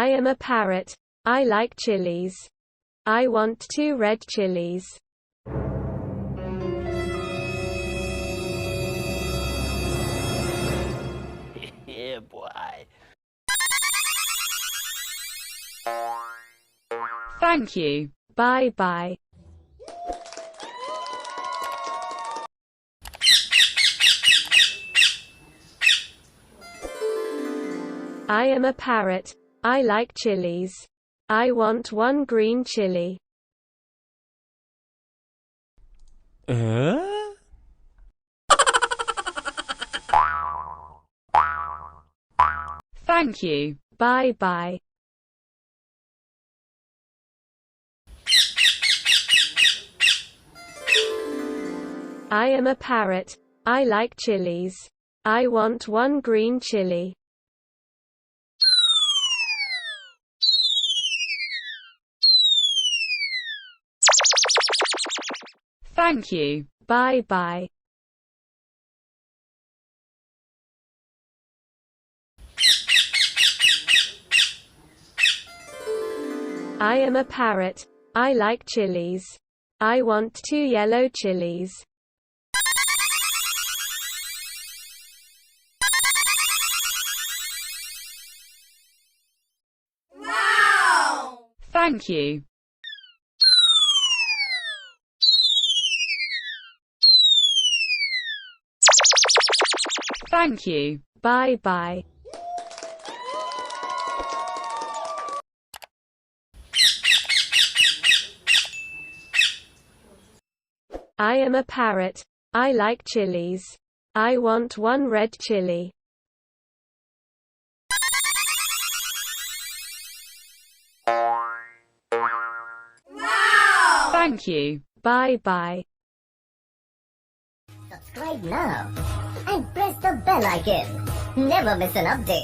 I am a parrot. I like chilies. I want 2 red chilies. Yeah, boy. Thank you. Bye-bye. I am a parrot. I like chilies. I want 1 green chili. Thank you. Bye-bye. I am a parrot. I like chilies. I want 1 green chili. Thank you. Bye-bye. I am a parrot. I like chilies. I want 2 yellow chilies. Wow! Thank you. Thank you. Bye-bye. I am a parrot. I like chilies. I want 1 red chili. Wow! Thank you. Bye-bye. Subscribe now and press the bell icon. Never miss an update.